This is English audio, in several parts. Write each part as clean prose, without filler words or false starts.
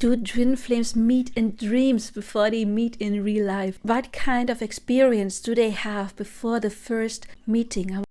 Do twin flames meet in dreams before they meet in real life? What kind of experience do they have before the first meeting?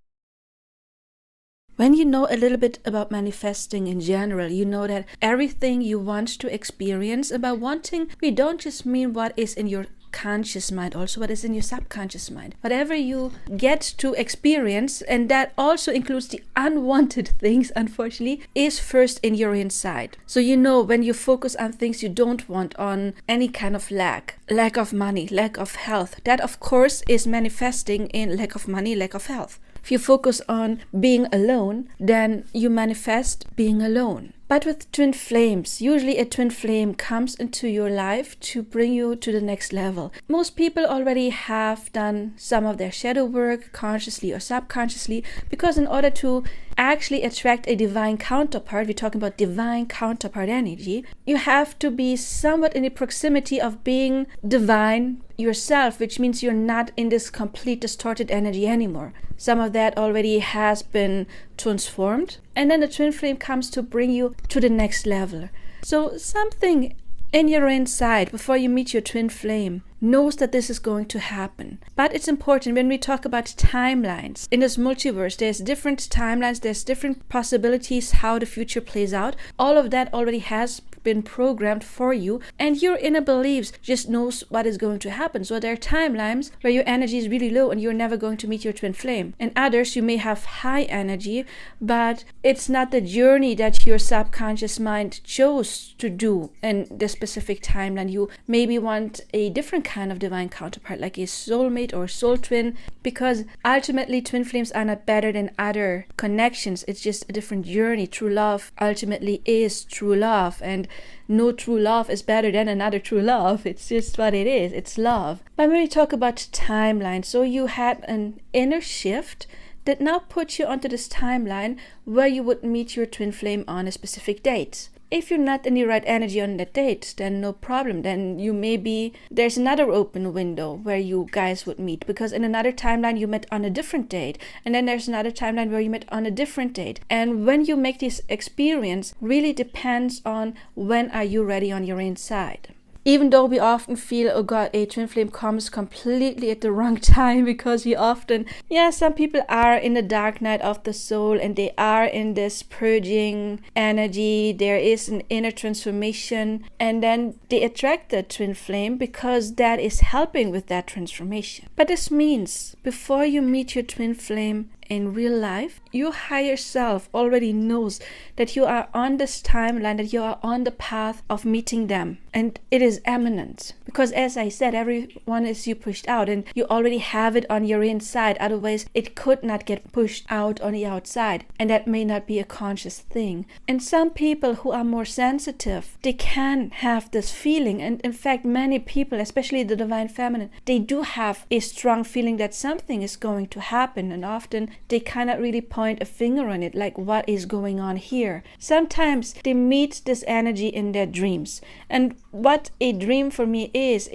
When you know a little bit about manifesting in general, you know that everything you want to experience about wanting, we don't just mean what is in your conscious mind, also what is in your subconscious mind. Whatever you get to experience, and that also includes the unwanted things, unfortunately, is first in your inside. So you know, when you focus on things you don't want, on any kind of lack of money, lack of health, that of course is manifesting in lack of money, lack of health. If you focus on being alone, then you manifest being alone. But with twin flames, usually a twin flame comes into your life to bring you to the next level. Most people already have done some of their shadow work, consciously or subconsciously, because in order to actually attract a divine counterpart, we're talking about divine counterpart energy, you have to be somewhat in the proximity of being divine yourself, which means you're not in this complete distorted energy anymore. Some of that already has been transformed, and then the twin flame comes to bring you to the next level. So something in your inside, before you meet your twin flame, knows that this is going to happen. But it's important when we talk about timelines. In this multiverse, there's different timelines, there's different possibilities how the future plays out. All of that already has been programmed for you, and your inner beliefs just knows what is going to happen. So there are timelines where your energy is really low and you're never going to meet your twin flame. And others, you may have high energy, but it's not the journey that your subconscious mind chose to do in the specific timeline. You maybe want a different kind of divine counterpart, like a soulmate or soul twin, because ultimately twin flames are not better than other connections. It's just a different journey. True love ultimately is true love, and no true love is better than another true love. It's just what it is. It's love. But when we talk about timeline, so you had an inner shift that now puts you onto this timeline where you would meet your twin flame on a specific date. If you're not in the right energy on that date, then no problem. Then there's another open window where you guys would meet, because in another timeline you met on a different date, and then there's another timeline where you met on a different date. And when you make this experience, really depends on when are you ready on your inside. Even though we often feel, oh God, a twin flame comes completely at the wrong time, because some people are in the dark night of the soul and they are in this purging energy. There is an inner transformation, and then they attract the twin flame because that is helping with that transformation. But this means before you meet your twin flame in real life, your higher self already knows that you are on this timeline, that you are on the path of meeting them. And it is imminent. Because as I said, everyone is you pushed out, and you already have it on your inside. Otherwise, it could not get pushed out on the outside. And that may not be a conscious thing. And some people who are more sensitive, they can have this feeling. And in fact, many people, especially the divine feminine, they do have a strong feeling that something is going to happen. And often they cannot really point a finger on it, like what is going on here. Sometimes they meet this energy in their dreams. And what a dream for me is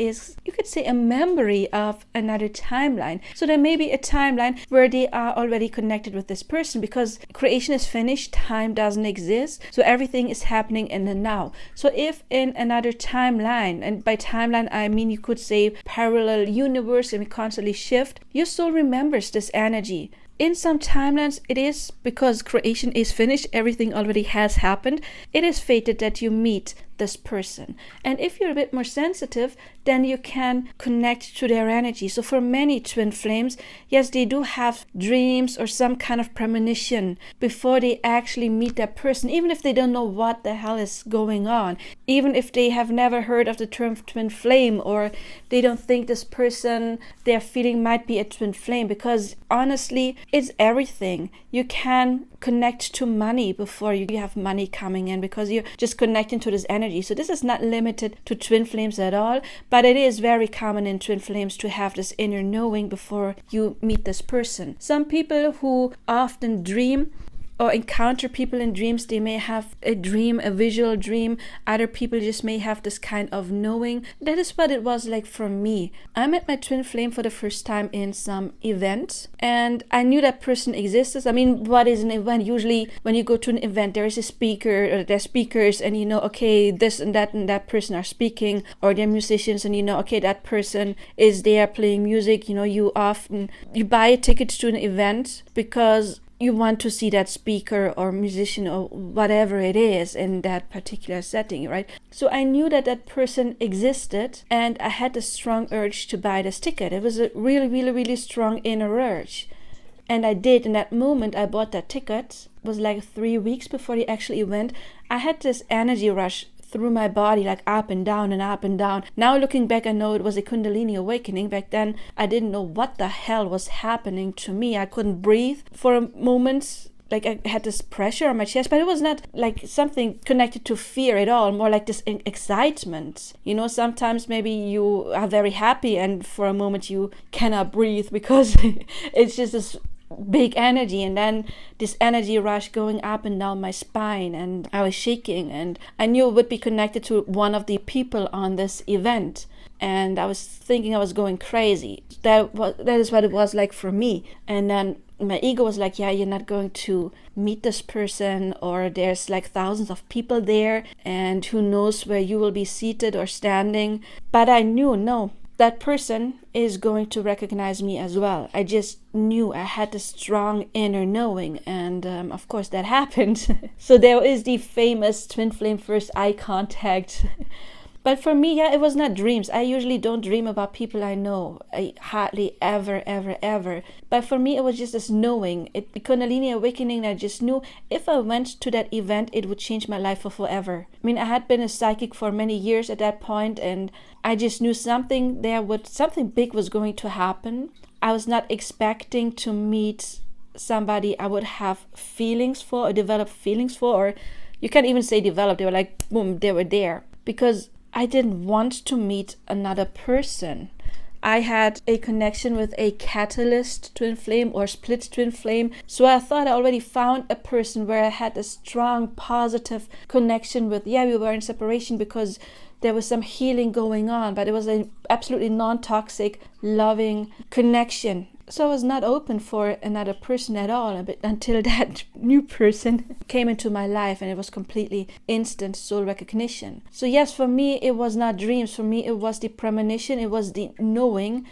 you could say a memory of another timeline. So there may be a timeline where they are already connected with this person, because creation is finished, time doesn't exist, so everything is happening in the now. So if in another timeline, and by timeline I mean you could say parallel universe, and we constantly shift, your soul remembers this energy. In some timelines, it is because creation is finished, everything already has happened. It is fated that you meet this person. And if you're a bit more sensitive, then you can connect to their energy. So for many twin flames, yes, they do have dreams or some kind of premonition before they actually meet that person, even if they don't know what the hell is going on, even if they have never heard of the term twin flame, or they don't think this person they're feeling might be a twin flame, because honestly, it's everything. You can connect to money before you have money coming in, because you're just connecting to this energy. So this is not limited to twin flames at all, but it is very common in twin flames to have this inner knowing before you meet this person. Some people who often dream or encounter people in dreams, they may have a dream, a visual dream. Other people just may have this kind of knowing. That is what it was like for me. I met my twin flame for the first time in some event, and I knew that person existed. I mean, what is an event? Usually when you go to an event, there is a speaker, or there's speakers, and you know, okay, this and that person are speaking, or they're musicians, and you know, okay, that person is there playing music. You know, you buy a ticket to an event because you want to see that speaker or musician or whatever it is in that particular setting, right? So I knew that that person existed, and I had a strong urge to buy this ticket. It was a really, really, really strong inner urge. And I did. In that moment, I bought that ticket. It was like 3 weeks before the actual event. I had this energy rush through my body, like up and down and up and down. Now looking back, I know it was a Kundalini awakening. Back then, I didn't know what the hell was happening to me. I couldn't breathe for a moment. Like I had this pressure on my chest, but it was not like something connected to fear at all, more like this excitement. You know, sometimes maybe you are very happy and for a moment you cannot breathe because it's just this big energy, and then this energy rush going up and down my spine, and I was shaking, and I knew it would be connected to one of the people on this event, and I was thinking I was going crazy. That is what it was like for me. And then my ego was like, yeah, you're not going to meet this person, or there's like thousands of people there, and who knows where you will be seated or standing. But I knew, no, that person is going to recognize me as well. I just knew, I had a strong inner knowing, and of course that happened. So there is the famous twin flame first eye contact. But for me, yeah, it was not dreams. I usually don't dream about people I know. I hardly ever. But for me, it was just this knowing. The Kundalini awakening, I just knew if I went to that event, it would change my life for forever. I mean, I had been a psychic for many years at that point, and I just knew something big was going to happen. I was not expecting to meet somebody I would have feelings for or develop feelings for, or you can't even say develop. They were like, boom, they were there. Because I didn't want to meet another person. I had a connection with a catalyst twin flame or split twin flame. So I thought I already found a person where I had a strong positive connection with. Yeah, we were in separation because there was some healing going on, but it was an absolutely non-toxic, loving connection. So I was not open for another person at all until that new person came into my life, and it was completely instant soul recognition. So yes, for me, it was not dreams. For me, it was the premonition. It was the knowing.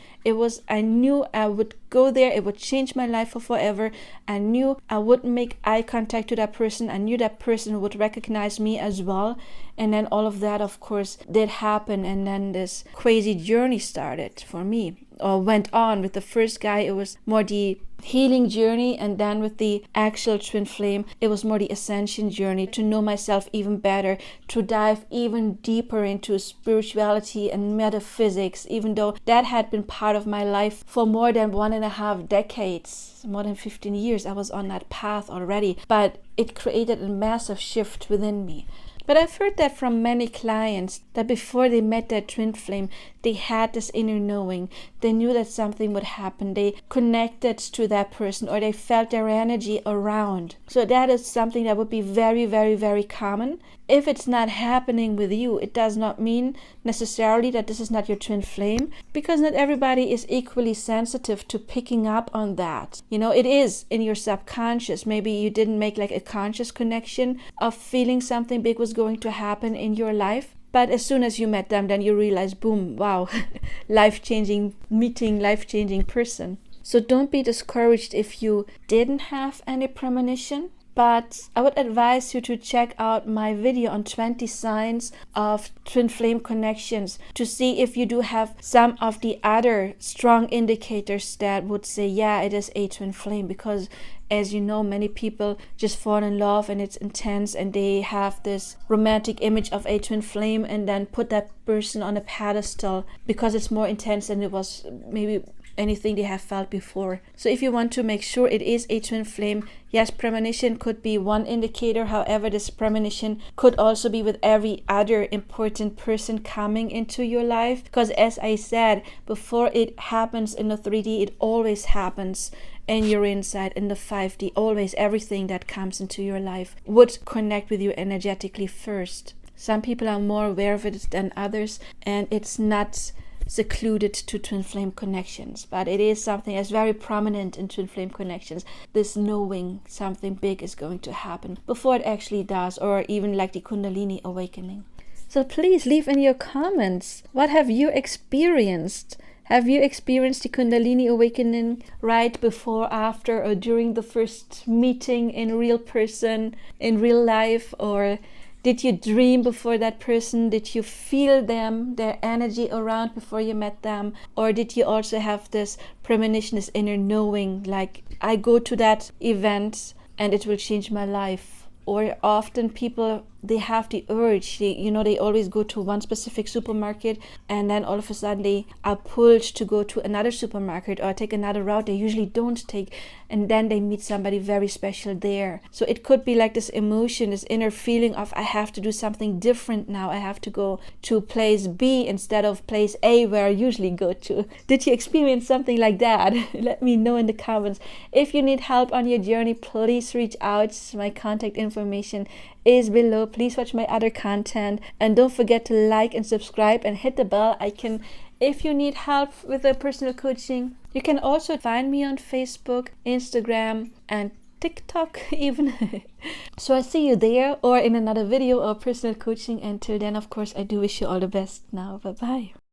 I knew I would go there. It would change my life for forever. I knew I would make eye contact to that person. I knew that person would recognize me as well. And then all of that, of course, did happen. And then this crazy journey started for me, or went on. With the first guy, it was more the healing journey, and then with the actual twin flame, it was more the ascension journey, to know myself even better, to dive even deeper into spirituality and metaphysics, even though that had been part of my life for more than 1.5 decades, more than 15 years. I was on that path already, but it created a massive shift within me. But I've heard that from many clients, that before they met their twin flame, they had this inner knowing. They knew that something would happen. They connected to that person, or they felt their energy around. So that is something that would be very, very, very common. If it's not happening with you, it does not mean necessarily that this is not your twin flame, because not everybody is equally sensitive to picking up on that. You know, it is in your subconscious. Maybe you didn't make like a conscious connection of feeling something big was going to happen in your life. But as soon as you met them, then you realize, boom, wow, life-changing meeting, life-changing person. So don't be discouraged if you didn't have any premonition. But I would advise you to check out my video on 20 signs of twin flame connections to see if you do have some of the other strong indicators that would say, yeah, it is a twin flame. Because as you know, many people just fall in love and it's intense, and they have this romantic image of a twin flame and then put that person on a pedestal because it's more intense than it was maybe anything they have felt before. So if you want to make sure it is a twin flame, yes, premonition could be one indicator. However, this premonition could also be with every other important person coming into your life, because as I said before, it happens in the 3D, it always happens in your inside. In the 5D, always everything that comes into your life would connect with you energetically first. Some people are more aware of it than others, and it's not secluded to twin flame connections, but it is something that's very prominent in twin flame connections, this knowing something big is going to happen before it actually does, or even like the Kundalini awakening. So please leave in your comments, what have you experienced? Have you experienced the Kundalini awakening right before, after, or during the first meeting in real person, in real life? Or did you dream before that person? Did you feel them, their energy around before you met them? Or did you also have this premonition, this inner knowing, like, I go to that event and it will change my life? Or often people, they have the urge, they always go to one specific supermarket, and then all of a sudden they are pulled to go to another supermarket or take another route they usually don't take, and then they meet somebody very special there. So it could be like this emotion, this inner feeling of, I have to do something different now. I have to go to place B instead of place A where I usually go to. Did you experience something like that? Let me know in the comments. If you need help on your journey, please reach out. My contact information is below. Please watch my other content, and don't forget to like and subscribe and hit the bell icon if you need help with the personal coaching. You can also find me on Facebook, Instagram, and TikTok even. So I see you there or in another video or personal coaching. Until then, of course, I do wish you all the best now. Bye bye.